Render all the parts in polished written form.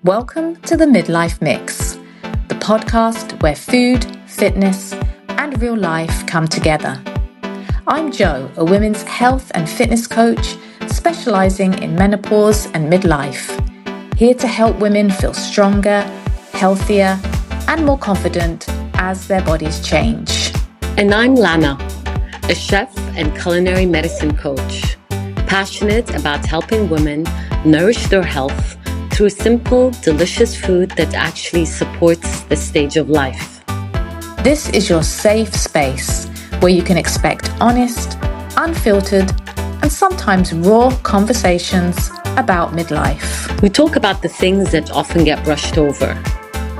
Welcome to the Midlife Mix, the podcast where food, fitness, and real life come together. I'm Jo, a women's health and fitness coach specializing in menopause and midlife, here to help women feel stronger, healthier, and more confident as their bodies change. And I'm Lana, a chef and culinary medicine coach, passionate about helping women nourish their health through simple, delicious food that actually supports the stage of life. This is your safe space where you can expect honest, unfiltered, and sometimes raw conversations about midlife. We talk about the things that often get brushed over: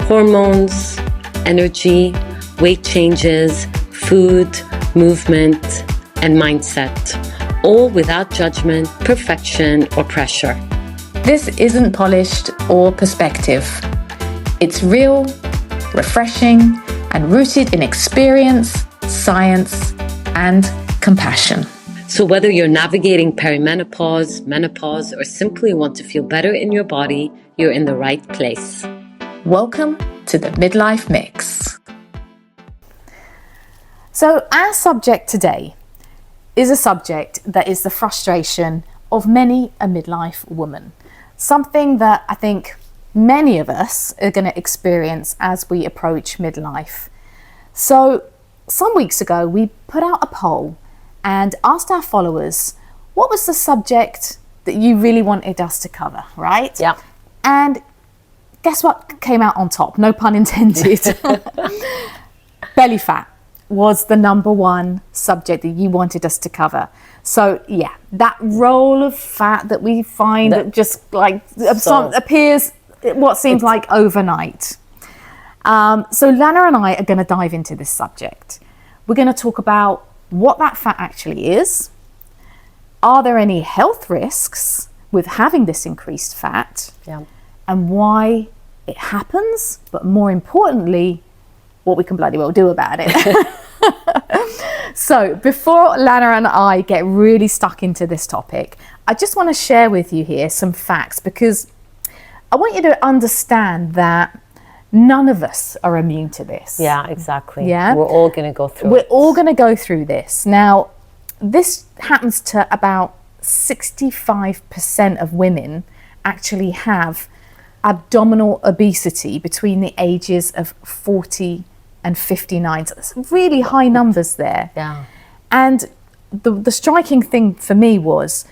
hormones, energy, weight changes, food, movement, and mindset, all without judgment, perfection, or pressure. This isn't polished or perspective. It's real, refreshing, and rooted in experience, science, and compassion. So whether you're navigating perimenopause, menopause, or simply want to feel better in your body, you're in the right place. Welcome to the Midlife Mix. So our subject today is a subject that is the frustration of many a midlife woman. Something that I think many of us are going to experience as we approach midlife. So some weeks ago, we put out a poll and asked our followers, what was the subject that you really wanted us to cover, right? Yeah. And guess what came out on top? No pun intended. Belly fat was the number one subject that you wanted us to cover. So yeah, that roll of fat that we find that just like appears what seems like overnight. So Lana and I are going to dive into this subject. We're going to talk about what that fat actually is. Are there any health risks with having this increased fat? Yeah. And why it happens, but more importantly, what we can bloody well do about it. So before Lana and I get really stuck into this topic, I just want to share with you here some facts, because I want you to understand that none of us are immune to this. Yeah, exactly. Yeah. We're all going to go through it. We're all going to go through this. Now, this happens to about 65% of women actually have abdominal obesity between the ages of 40 and 59. So there's really high numbers there. Yeah. And the striking thing for me was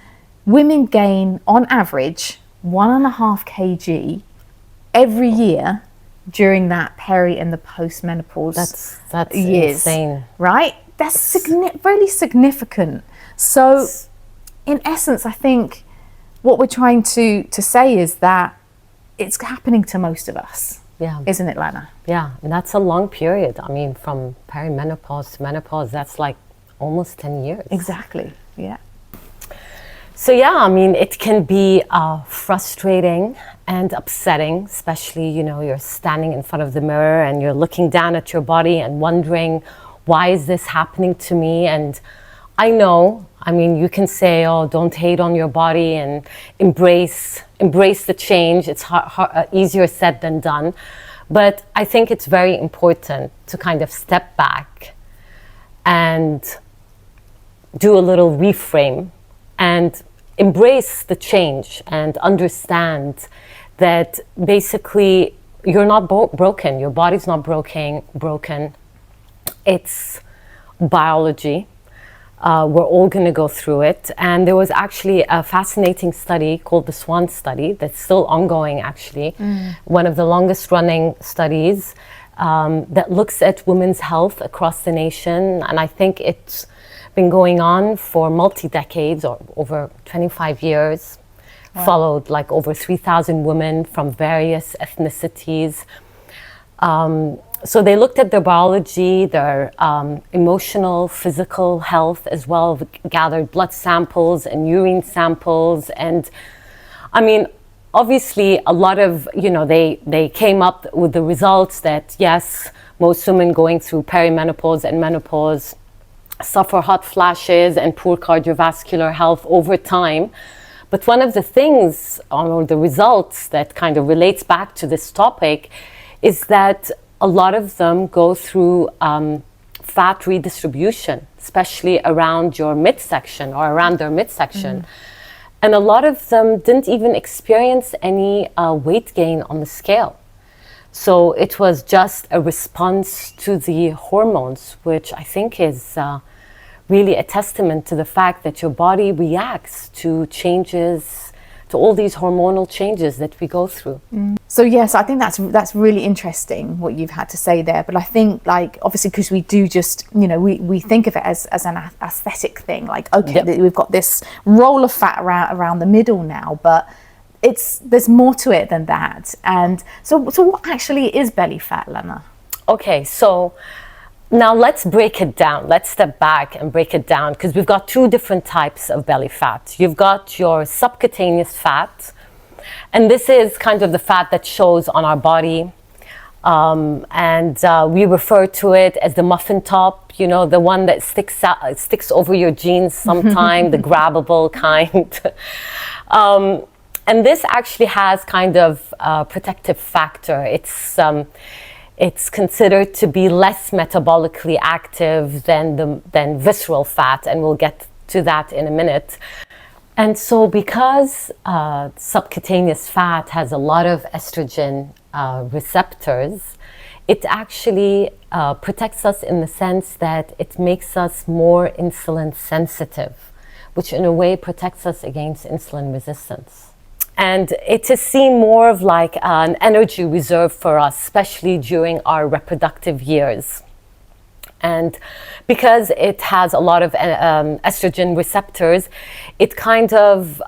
women gain on average 1.5 kg every year during that peri and the postmenopause That's years, insane. right? That's really significant. So in essence, I think what we're trying to say is that it's happening to most of us. Yeah. Isn't it, Lana? Yeah, and that's a long period. I mean, from perimenopause to menopause, that's like almost 10 years. Exactly, yeah. So yeah, I mean, it can be frustrating and upsetting, especially, you're standing in front of the mirror and you're looking down at your body and wondering, why is this happening to me? And I know, you can say, oh, don't hate on your body and embrace the change. It's easier said than done. But I think it's very important to kind of step back and do a little reframe and embrace the change and understand that basically you're not broken. Your body's not broken. It's biology. We're all going to go through it. And there was actually a fascinating study called the SWAN study that's still ongoing, actually. One of the longest running studies that looks at women's health across the nation. And I think it's been going on for multi-decades, or over 25 years. Wow. Followed like over 3,000 women from various ethnicities. So they looked at their biology, their emotional, physical health as well, gathered blood samples and urine samples. And obviously a lot of, they came up with the results that yes, most women going through perimenopause and menopause suffer hot flashes and poor cardiovascular health over time. But one of the things or the results that kind of relates back to this topic is that a lot of them go through fat redistribution, especially around your midsection or around their midsection. And a lot of them didn't even experience any weight gain on the scale. So it was just a response to the hormones, which I think is really a testament to the fact that your body reacts to changes, to all these hormonal changes that we go through. So yes, I think that's really interesting what you've had to say there. But I think, like, obviously, because we do just, you know, we think of it as an aesthetic thing, like, okay, we've got this roll of fat around the middle now, but there's more to it than that. And so what actually is belly fat, Lana? Okay, so now let's break it down. Let's step back and break it down, because we've got two different types of belly fat. You've got your subcutaneous fat, and this is kind of the fat that shows on our body. We refer to it as the muffin top, you know, the one that sticks over your jeans sometime, the grabbable kind. And this actually has kind of a protective factor. It's considered to be less metabolically active than visceral fat, and we'll get to that in a minute. And so because subcutaneous fat has a lot of estrogen receptors, it actually protects us in the sense that it makes us more insulin sensitive, which in a way protects us against insulin resistance. And it is seen more of like an energy reserve for us, especially during our reproductive years. And because it has a lot of estrogen receptors, it kind of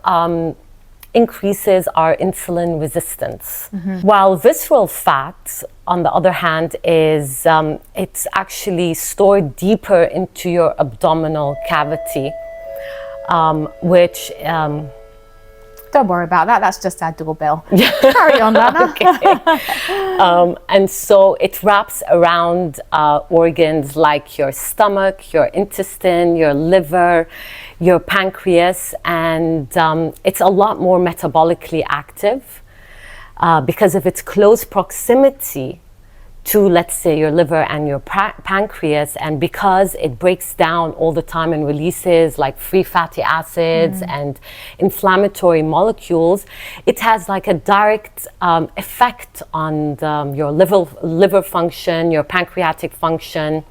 increases our insulin resistance. While visceral fat, on the other hand, is it's actually stored deeper into your abdominal cavity, which... Don't worry about that. That's just our doorbell. Carry on, Lana. And so it wraps around organs like your stomach, your intestine, your liver, your pancreas, and it's a lot more metabolically active because of its close proximity to, let's say, your liver and your pancreas, and because it breaks down all the time and releases like free fatty acids and inflammatory molecules, it has like a direct effect on your liver function, your pancreatic function,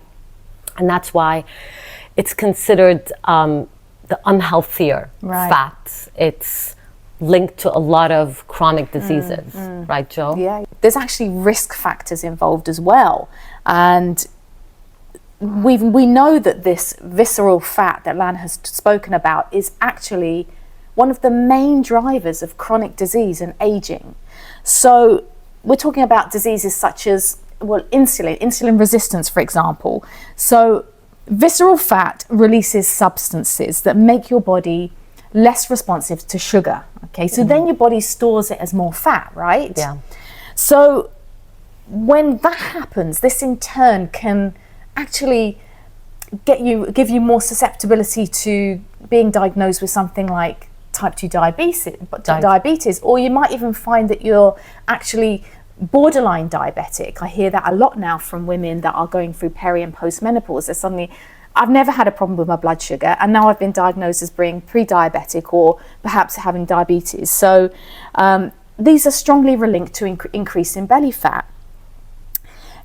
and that's why it's considered the unhealthier fat. It's linked to a lot of chronic diseases, right, Jo? Yeah, there's actually risk factors involved as well. And we know that this visceral fat that Lana has spoken about is actually one of the main drivers of chronic disease and aging. So we're talking about diseases such as, well, insulin resistance, for example. So visceral fat releases substances that make your body less responsive to sugar. Okay, so then your body stores it as more fat, right? Yeah. So when that happens, this in turn can actually give you more susceptibility to being diagnosed with something like type 2 diabetes, or you might even find that you're actually borderline diabetic. I hear that a lot now from women that are going through peri and post-menopause. They're suddenly, I've never had a problem with my blood sugar, and now I've been diagnosed as being pre-diabetic or perhaps having diabetes. So these are strongly linked to increase in belly fat.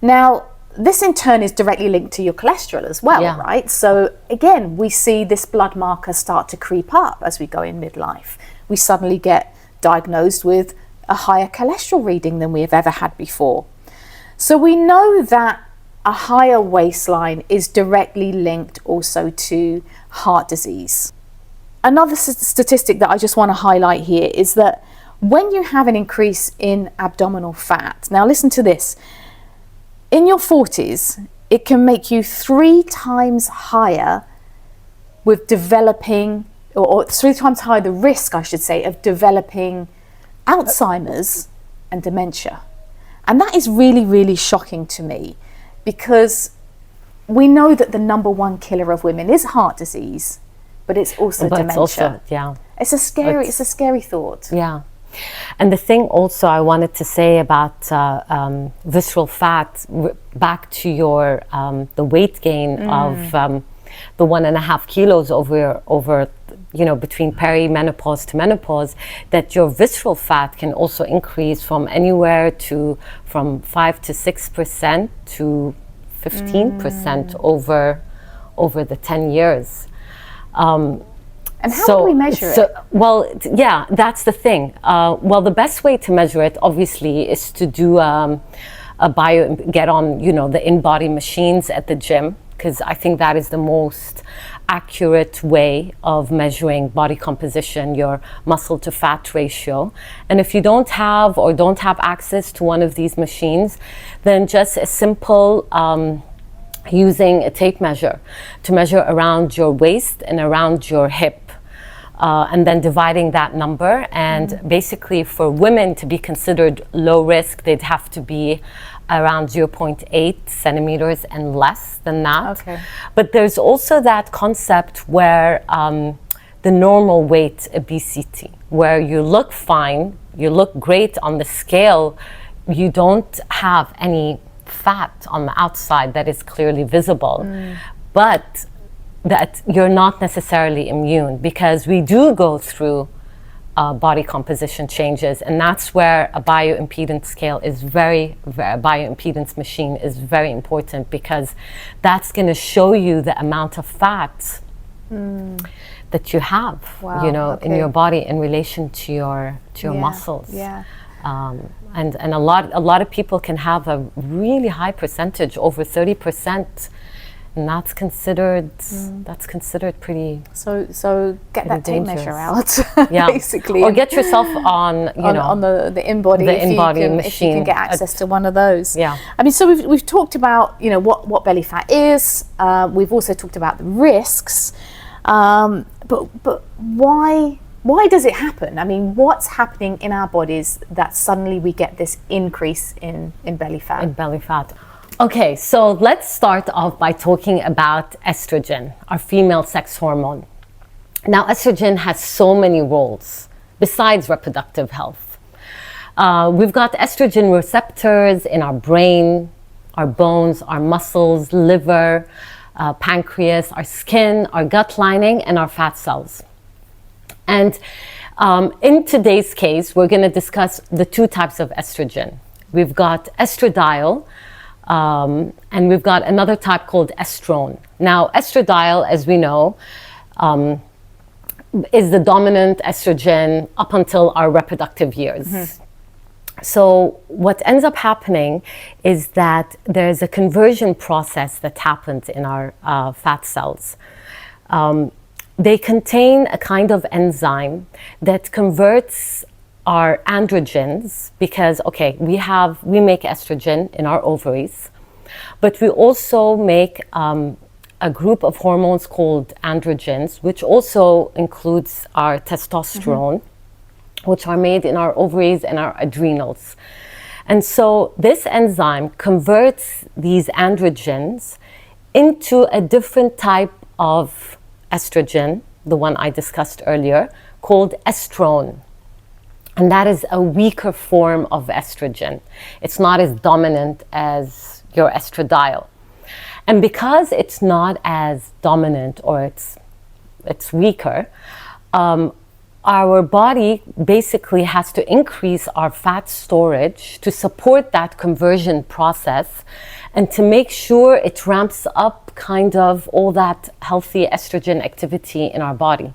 Now, this in turn is directly linked to your cholesterol as well, right? So again, we see this blood marker start to creep up as we go in midlife. We suddenly get diagnosed with a higher cholesterol reading than we have ever had before. So we know that a higher waistline is directly linked also to heart disease. Another statistic that I just want to highlight here is that when you have an increase in abdominal fat, now listen to this, in your 40s, it can make you 3 times higher with developing, or 3 times higher the risk, I should say, of developing Alzheimer's and dementia. And that is really, really shocking to me, because we know that the number 1 killer of women is heart disease, but it's also But dementia. it's also, yeah. It's a scary thought. Yeah. And the thing also I wanted to say about visceral fat, back to your the weight gain of the 1.5 kilos over between perimenopause to menopause, that your visceral fat can also increase from anywhere from 5 to 6% to 15% over the 10 years. And how do we measure it? Well, yeah, that's the thing. Well, the best way to measure it, obviously, is to do get on, the in-body machines at the gym, because I think that is the most accurate way of measuring body composition, your muscle to fat ratio. And if you don't have access to one of these machines, then just a simple using a tape measure to measure around your waist and around your hip. And then dividing that number, and basically for women to be considered low risk, they'd have to be around 0.8 centimeters and less than that. Okay. But there's also that concept where the normal weight obesity, where you look fine, you look great on the scale, you don't have any fat on the outside that is clearly visible, but that you're not necessarily immune, because we do go through body composition changes, and that's where a bioimpedance scale is bioimpedance machine is very important, because that's going to show you the amount of fat that you have, in your body in relation to your muscles. Yeah. And a lot of people can have a really high percentage, over 30%. And that's considered pretty. So get that tape measure out, yeah. Basically, or get yourself on the in-body machine. If you can get access to one of those. Yeah. I mean, so we've talked about what belly fat is. We've also talked about the risks, but why does it happen? I mean, what's happening in our bodies that suddenly we get this increase in belly fat? In belly fat. Okay, so let's start off by talking about estrogen, our female sex hormone. Now, estrogen has so many roles besides reproductive health. We've got estrogen receptors in our brain, our bones, our muscles, liver, pancreas, our skin, our gut lining, and our fat cells. And in today's case, we're going to discuss the two types of estrogen. We've got estradiol, and we've got another type called estrone. Now, estradiol, as we know, is the dominant estrogen up until our reproductive years. So what ends up happening is that there's a conversion process that happens in our fat cells. They contain a kind of enzyme that converts our androgens, because we make estrogen in our ovaries, but we also make a group of hormones called androgens, which also includes our testosterone, which are made in our ovaries and our adrenals. And so this enzyme converts these androgens into a different type of estrogen, the one I discussed earlier, called estrone. And that is a weaker form of estrogen. It's not as dominant as your estradiol. And because it's not as dominant, or it's weaker, our body basically has to increase our fat storage to support that conversion process and to make sure it ramps up kind of all that healthy estrogen activity in our body.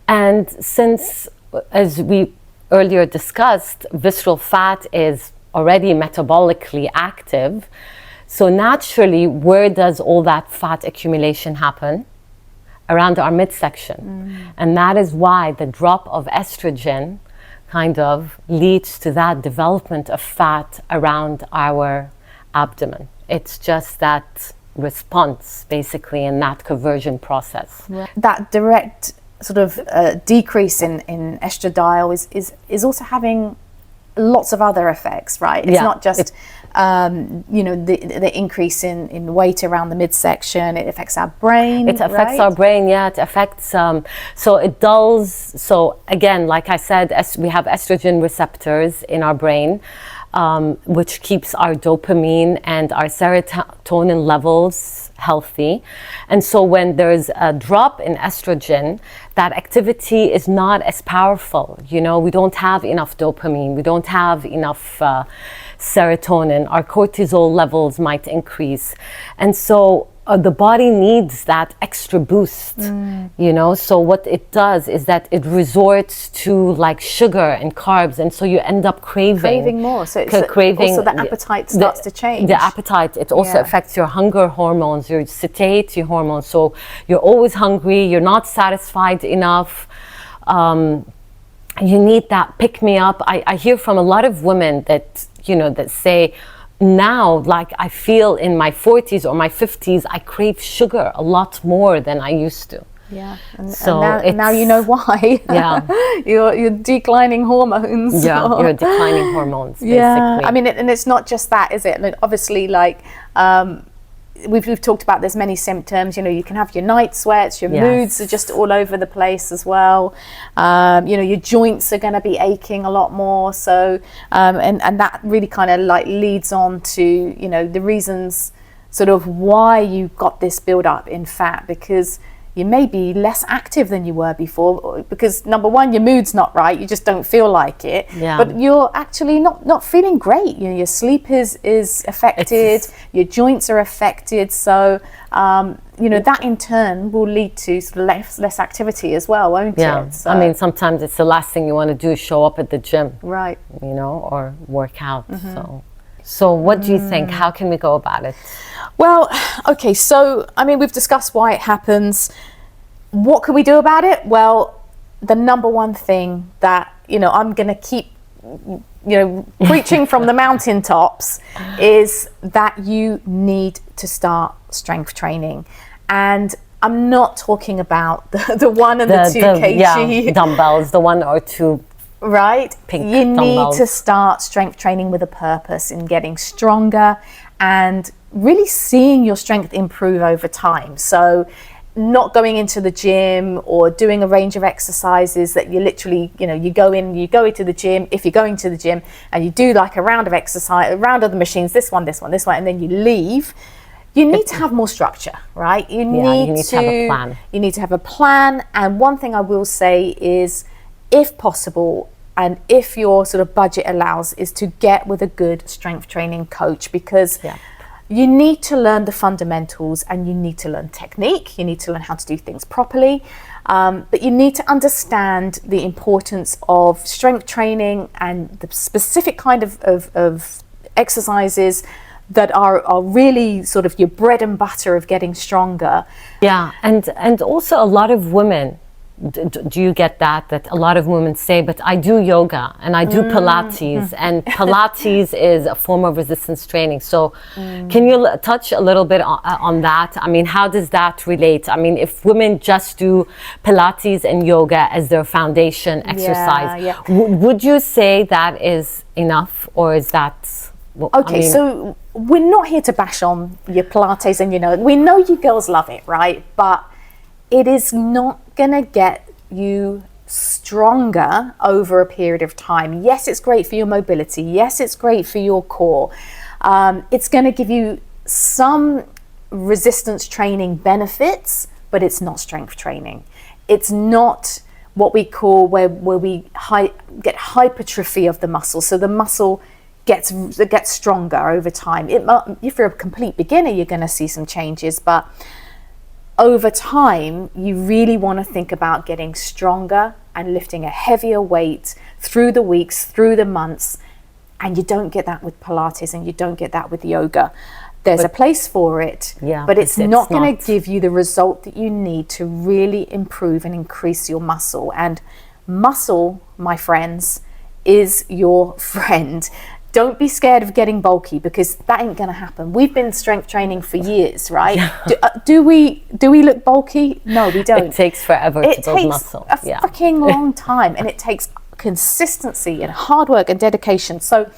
And since, as we earlier discussed, visceral fat is already metabolically active, so naturally, where does all that fat accumulation happen? Around our midsection. And that is why the drop of estrogen kind of leads to that development of fat around our abdomen. It's just that response, basically, in that conversion process. That direct sort of decrease in estradiol is also having lots of other effects, right? It's Yeah. not just the increase in weight around the midsection. It affects our brain. It affects right? our brain, yeah. It affects, so it dulls. So again, like I said, we have estrogen receptors in our brain, which keeps our dopamine and our serotonin levels healthy. And so when there's a drop in estrogen, that activity is not as powerful. You know, we don't have enough dopamine, we don't have enough serotonin, our cortisol levels might increase. And so the body needs that extra boost, you know. So what it does is that it resorts to like sugar and carbs, and so you end up craving more. So it's craving. also the appetite starts to change. The appetite, it also affects your hunger hormones, your satiety hormones. So you're always hungry, you're not satisfied enough. You need that pick me up. I hear from a lot of women that, you know, that say, now, like I feel in my 40s or my 50s, I crave sugar a lot more than I used to. Yeah, So and now you know why. Yeah. you're declining hormones. Yeah, you're declining hormones, basically. Yeah, I mean, and it's not just that, is it? I mean, obviously, like, we've talked about there's many symptoms. You know, you can have your night sweats, your moods are just all over the place as well. You know, your joints are going to be aching a lot more. So, and that really kind of like leads on to, you know, the reasons sort of why you got this build up in fat, because you may be less active than you were before, because number one, your mood's not right, you just don't feel like it. Yeah. But you're actually not feeling great. You know, your sleep is affected, your joints are affected. So you know, that in turn will lead to sort of less activity as well, won't it? So, I mean, sometimes it's the last thing you want to do is show up at the gym, right, you know, or work out. So what do you think? How can we go about it? Well, okay, so I mean, we've discussed why it happens. What can we do about it? Well, the number one thing that, you know, I'm going to keep, you know, preaching from the mountaintops is that you need to start strength training. And I'm not talking about the 1 and the 2 kg dumbbells, the 1 or 2 right? pink you dumbbells. need to start strength training with a purpose in getting stronger and really seeing your strength improve over time. So not going into the gym or doing a range of exercises that you literally, you know, you go into the gym, if you're going to the gym, and you do like a round of exercise, a round of the machines, this one, and then you leave. You need to have more structure, right? You need to have a plan. You need to have a plan. And one thing I will say is, if possible, and if your sort of budget allows, is to get with a good strength training coach, because you need to learn the fundamentals and you need to learn technique. You need to learn how to do things properly. But you need to understand the importance of strength training and the specific kind of exercises that are really sort of your bread and butter of getting stronger. Yeah, and also a lot of women, do you get that a lot of women say, but I do yoga and I do Pilates, and Pilates is a form of resistance training. So can you touch a little bit on that? I mean, how does that relate? I mean, if women just do Pilates and yoga as their foundation exercise, would you say that is enough, or is that... Well, okay, so we're not here to bash on your Pilates, and, you know, we know you girls love it, right? But it is not going to get you stronger over a period of time. Yes, it's great for your mobility. Yes, it's great for your core. It's going to give you some resistance training benefits, but it's not strength training. It's not what we call where we get hypertrophy of the muscle. So the muscle gets stronger over time. If you're a complete beginner, you're going to see some changes, but over time, you really want to think about getting stronger and lifting a heavier weight through the weeks, through the months, and you don't get that with Pilates and you don't get that with yoga. There's a place for it, but it's not going to give you the result that you need to really improve and increase your muscle. And muscle, my friends, is your friend. Don't be scared of getting bulky, because that ain't going to happen. We've been strength training for years, right? Do we look bulky? No, we don't. It takes forever to build muscle. It takes a freaking long time, and it takes consistency and hard work and dedication. So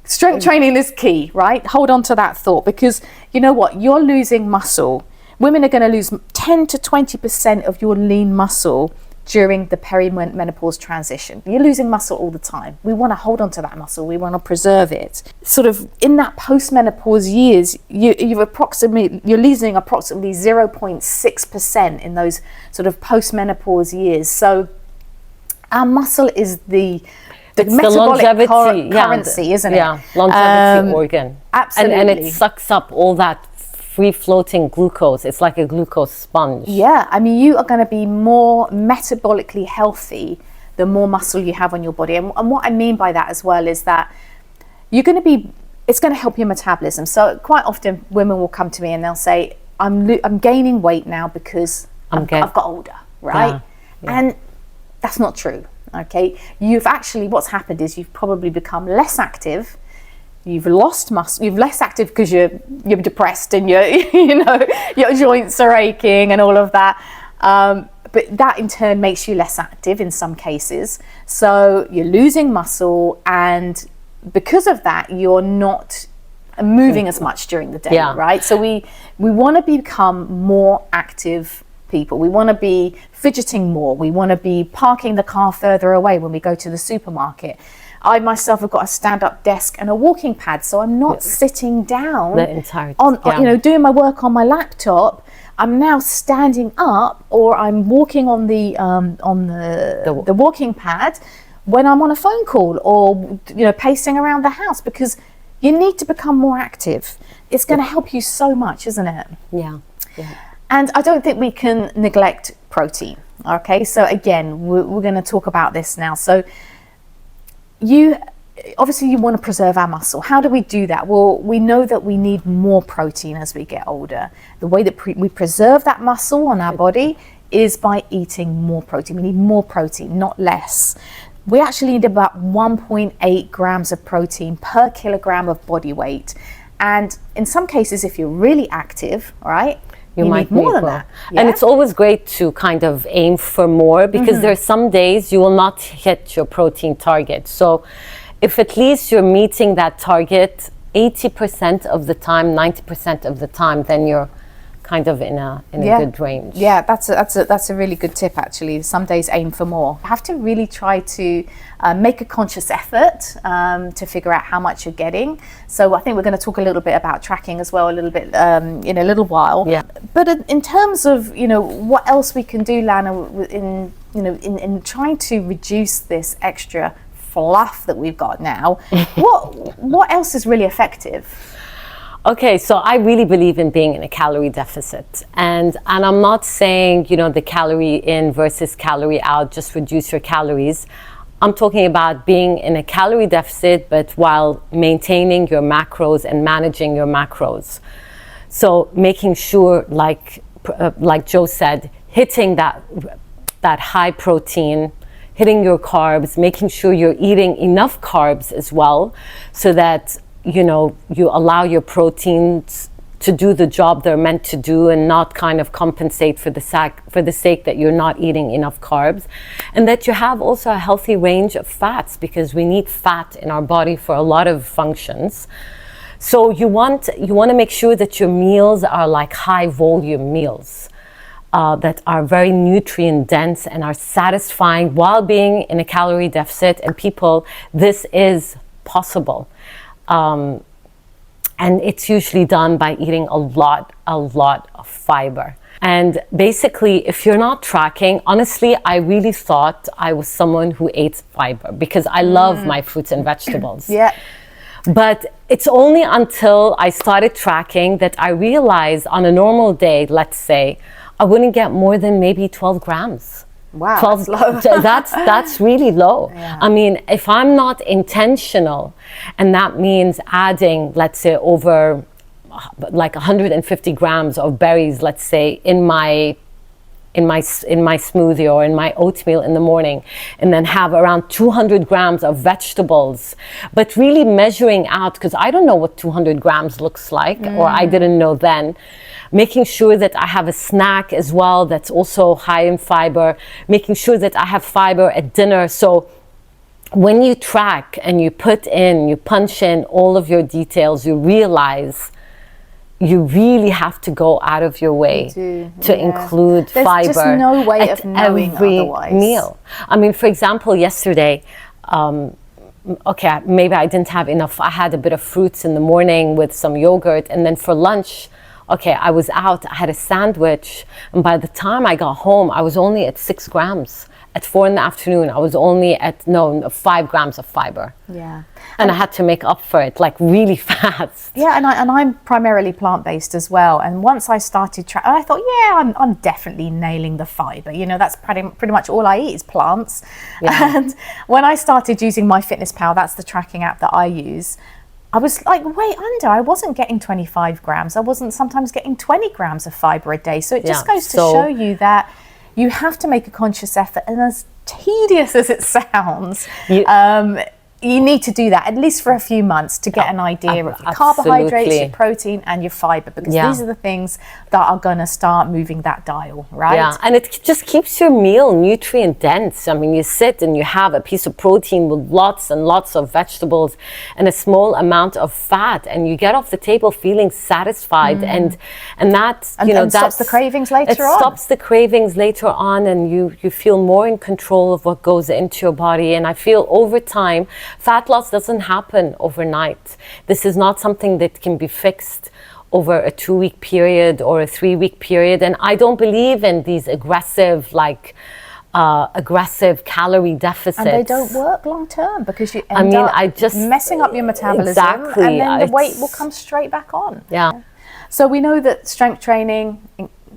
strength training is key, right? Hold on to that thought, because you know what? You're losing muscle. Women are going to lose 10 to 20% of your lean muscle during the perimenopause transition. You're losing muscle all the time. We want to hold on to that muscle. We want to preserve it. Sort of in that postmenopause years, you're losing approximately 0.6% in those sort of postmenopause years. So our muscle is the metabolic currency, isn't it? Yeah, longevity organ. Absolutely. And it sucks up all that free-floating glucose. It's like a glucose sponge. Yeah, I mean, you are going to be more metabolically healthy the more muscle you have on your body. And what I mean by that as well is that it's going to help your metabolism. So quite often women will come to me and they'll say, I'm gaining weight now because I've got older, right? Yeah, yeah. And that's not true, okay? What's happened is you've probably become less active. You've lost muscle. You're less active because you're depressed and your joints are aching and all of that. But that in turn makes you less active in some cases. So you're losing muscle, and because of that, you're not moving as much during the day, right? So we want to become more active people. We want to be fidgeting more. We want to be parking the car further away when we go to the supermarket. I myself have got a stand-up desk and a walking pad, so I'm not sitting down the entire doing my work on my laptop. I'm now standing up, or I'm walking on the walking pad when I'm on a phone call, or pacing around the house, because you need to become more active. It's going to help you so much, isn't it? Yeah. And I don't think we can neglect protein. Okay, so again, we're going to talk about this now. So you want to preserve our muscle. How do we do that? Well, we know that we need more protein as we get older. The way that we preserve that muscle on our body is by eating more protein. We need more protein, not less. We actually need about 1.8 grams of protein per kilogram of body weight. And in some cases, if you're really active, right, you might need more than that. Yeah? And it's always great to kind of aim for more, because there are some days you will not hit your protein target. So if at least you're meeting that target 80% of the time, 90% of the time, then you're kind of in a good range. Yeah, that's a really good tip, actually. Some days aim for more. You have to really try to make a conscious effort to figure out how much you're getting. So I think we're going to talk a little bit about tracking as well, a little bit in a little while. Yeah. But in terms of what else we can do, Lana, in trying to reduce this extra fluff that we've got now, what else is really effective? Okay, so I really believe in being in a calorie deficit. And I'm not saying, the calorie in versus calorie out, just reduce your calories. I'm talking about being in a calorie deficit, but while maintaining your macros and managing your macros. So making sure, like Joe said, hitting that high protein, hitting your carbs, making sure you're eating enough carbs as well, so that you allow your proteins to do the job they're meant to do, and not kind of compensate for the sake that you're not eating enough carbs. And that you have also a healthy range of fats, because we need fat in our body for a lot of functions. So you want to make sure that your meals are like high volume meals that are very nutrient dense and are satisfying while being in a calorie deficit. And people, this is possible. And it's usually done by eating a lot of fiber. And basically, if you're not tracking, honestly, I really thought I was someone who ate fiber, because I love my fruits and vegetables. Yeah. But it's only until I started tracking that I realized on a normal day, let's say, I wouldn't get more than maybe 12 grams. Wow, 12, that's low. that's really low. Yeah. I mean, if I'm not intentional, and that means adding, let's say, over like 150 grams of berries, let's say, in my smoothie or in my oatmeal in the morning, and then have around 200 grams of vegetables, but really measuring out, because I don't know what 200 grams looks like, or I didn't know then. Making sure that I have a snack as well that's also high in fiber, making sure that I have fiber at dinner. So when you track and you punch in all of your details, you realize you really have to go out of your way to include There's fiber. There's just no way of knowing every otherwise. meal. I mean, for example, yesterday, okay, maybe I didn't have enough. I had a bit of fruits in the morning with some yogurt, and then for lunch, okay, I was out, I had a sandwich, and by the time I got home, I was only at 6 grams. At 4 in the afternoon, I was only at 5 grams of fiber. Yeah. And I had to make up for it, like really fast. Yeah, and I'm primarily plant-based as well. And once I started I thought, yeah, I'm definitely nailing the fiber. You know, that's pretty much all I eat is plants. Yeah. And when I started using MyFitnessPal, that's the tracking app that I use, I was like way under. I wasn't getting 25 grams. I wasn't sometimes getting 20 grams of fiber a day. So it just goes to show you that you have to make a conscious effort, and as tedious as it sounds, you need to do that at least for a few months to get an idea of your carbohydrates, your protein, and your fiber, because these are the things that are going to start moving that dial, right? Yeah, and it just keeps your meal nutrient dense. I mean, you sit and you have a piece of protein with lots and lots of vegetables and a small amount of fat, and you get off the table feeling satisfied, and that stops the cravings later on. It stops the cravings later on, and you feel more in control of what goes into your body. And I feel over time, fat loss doesn't happen overnight. This is not something that can be fixed over a 2-week period or a 3-week period. And I don't believe in these aggressive calorie deficits. And they don't work long term, because you end up messing up your metabolism, and then the weight will come straight back on. Yeah. So we know that strength training,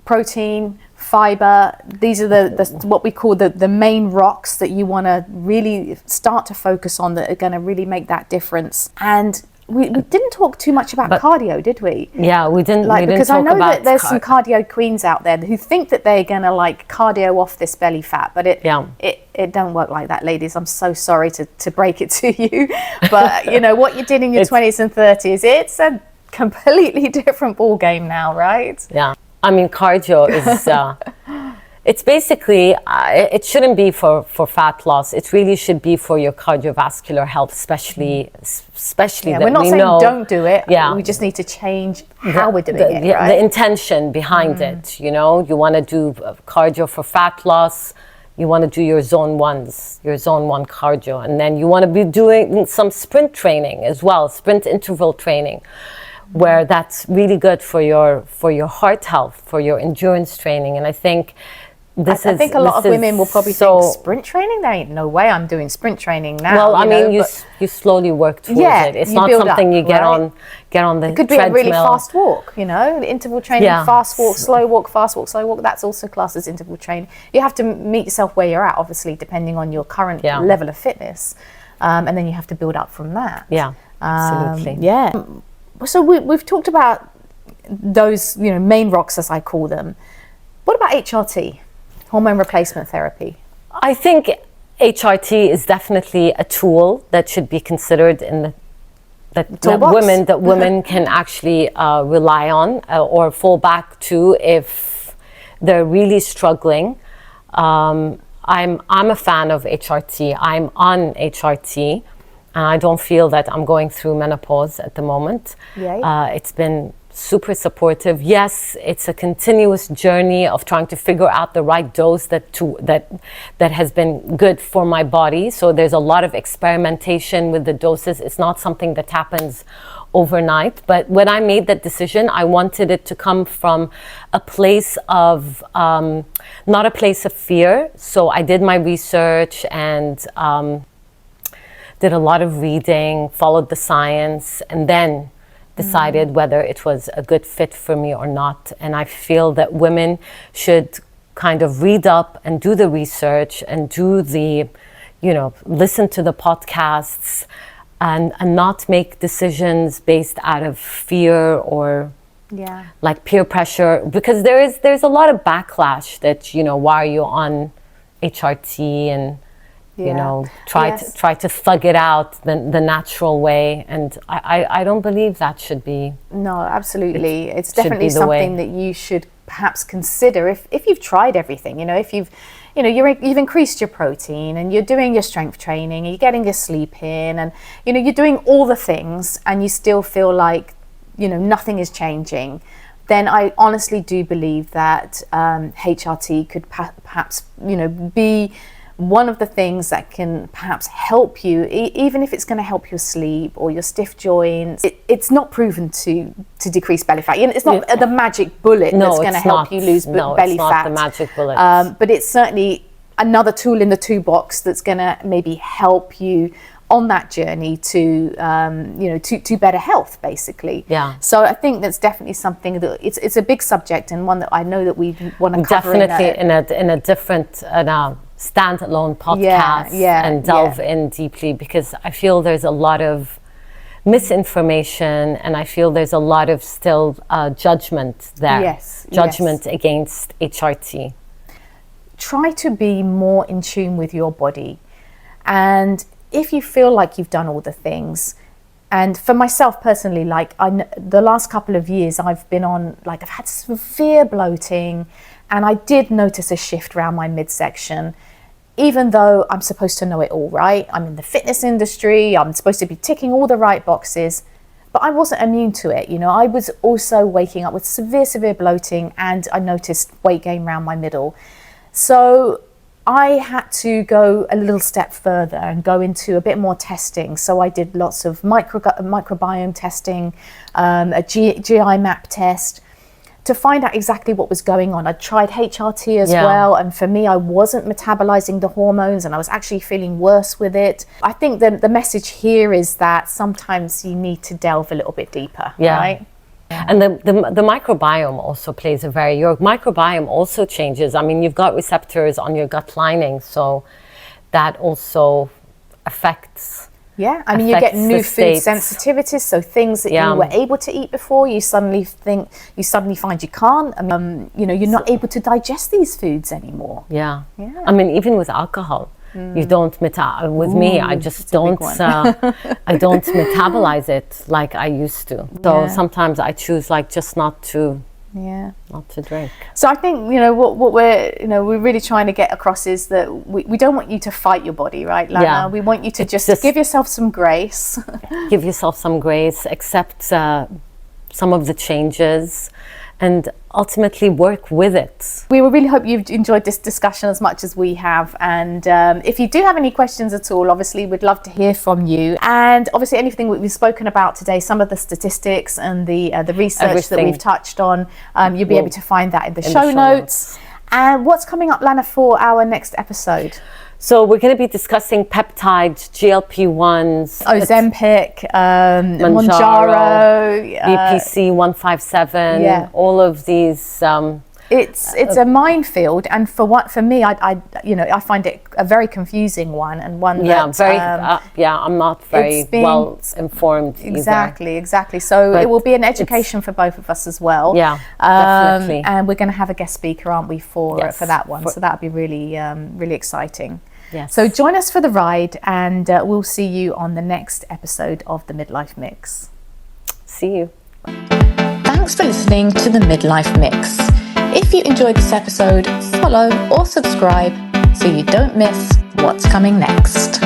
protein, fiber, these are the what we call the main rocks that you want to really start to focus on, that are going to really make that difference. And we didn't talk too much about cardio, did we? Yeah, we didn't. Because I know that there's some cardio queens out there who think that they're going to cardio off this belly fat, but it don't work like that, ladies. I'm so sorry to break it to you, but you know what you did in your 20s and 30s, it's a completely different ball game now, right? Yeah. I mean, cardio is, it's basically, it shouldn't be for fat loss. It really should be for your cardiovascular health, especially that we're not we saying know, don't do it. Yeah. We just need to change how we're doing it, right? The intention behind it, you want to do cardio for fat loss. You want to do your zone 1 cardio. And then you want to be doing some sprint training as well, sprint interval training, where that's really good for your heart health, for your endurance training. And I think I think a lot of women will probably think, sprint training? There ain't no way I'm doing sprint training now. Well, I mean, you slowly work towards it. It's not something you get on the treadmill. It could be a really fast walk, the interval training, fast walk, slow walk, fast walk, slow walk. That's also classed as interval training. You have to meet yourself where you're at, obviously, depending on your current level of fitness. And then you have to build up from that. Yeah, absolutely. Yeah. So we've talked about those, main rocks, as I call them. What about HRT, hormone replacement therapy? I think HRT is definitely a tool that should be considered in that women can actually rely on or fall back to if they're really struggling. I'm a fan of HRT. I'm on HRT. And I don't feel that I'm going through menopause at the moment. It's been super supportive. Yes, it's a continuous journey of trying to figure out the right dose that has been good for my body. So there's a lot of experimentation with the doses. It's not something that happens overnight. But when I made that decision, I wanted it to come from a place of, not a place of fear. So I did my research and did a lot of reading, followed the science, and then decided whether it was a good fit for me or not. And I feel that women should kind of read up and do the research and do the, listen to the podcasts and not make decisions based out of fear or like peer pressure, because there's a lot of backlash that, why are you on HRT and try to thug it out the natural way, and I don't believe that should be. No, absolutely. It's definitely something that you should perhaps consider if you've tried everything. If you've increased your protein and you're doing your strength training and you're getting your sleep in and, you're doing all the things and you still feel like, nothing is changing, then I honestly do believe that HRT could perhaps, be one of the things that can perhaps help you, even if it's going to help your sleep or your stiff joints. It's not proven to decrease belly fat. It's not the magic bullet that's going to help you lose belly fat. No, it's not the magic bullet. But it's certainly another tool in the toolbox that's going to maybe help you on that journey to to better health, basically. Yeah. So I think that's definitely something that it's a big subject and one that I know that we want to cover definitely in a different standalone podcast and delve in deeply, because I feel there's a lot of misinformation and I feel there's a lot of still judgment there. Judgment against HRT. Try to be more in tune with your body, and if you feel like you've done all the things, and for myself personally, like the last couple of years I've been on, like I've had severe bloating, and I did notice a shift around my midsection, even though I'm supposed to know it all, right? I'm in the fitness industry, I'm supposed to be ticking all the right boxes, but I wasn't immune to it. I was also waking up with severe bloating, and I noticed weight gain around my middle. So I had to go a little step further and go into a bit more testing. So I did lots of microbiome testing, a GI map test to find out exactly what was going on. I tried HRT as well, and for me, I wasn't metabolizing the hormones and I was actually feeling worse with it. I think the message here is that sometimes you need to delve a little bit deeper, right? And the microbiome also plays your microbiome also changes. I mean, you've got receptors on your gut lining, so that also affects. Yeah, I mean, you get new food sensitivities, so things that you were able to eat before, you suddenly find you can't. I mean, you're not able to digest these foods anymore. Yeah. I mean, even with alcohol. You don't with me, I just don't I don't metabolize it like I used to. So sometimes I choose just not to drink. So I think what we're really trying to get across is that we don't want you to fight your body, right, Lana? We want you to just give yourself some grace. Give yourself some grace, accept some of the changes, and ultimately work with it. We really hope you've enjoyed this discussion as much as we have, and if you do have any questions at all, obviously we'd love to hear from you, and obviously anything we've spoken about today, some of the statistics and the research that we've touched on, you'll be able to find that in the show notes. And what's coming up, Lana, for our next episode? So we're going to be discussing peptides, GLP-1s, Ozempic, Mounjaro, BPC 157, all of these. It's a minefield, and for me, I find it a very confusing one, and one that I'm not very well informed. Exactly. So it will be an education for both of us as well. Yeah, definitely. And we're going to have a guest speaker, aren't we, for that one? So that'll be really really exciting. Yes. So join us for the ride, and we'll see you on the next episode of the Midlife Mix. See you. Thanks for listening to the Midlife Mix. If you enjoyed this episode, follow or subscribe so you don't miss what's coming next.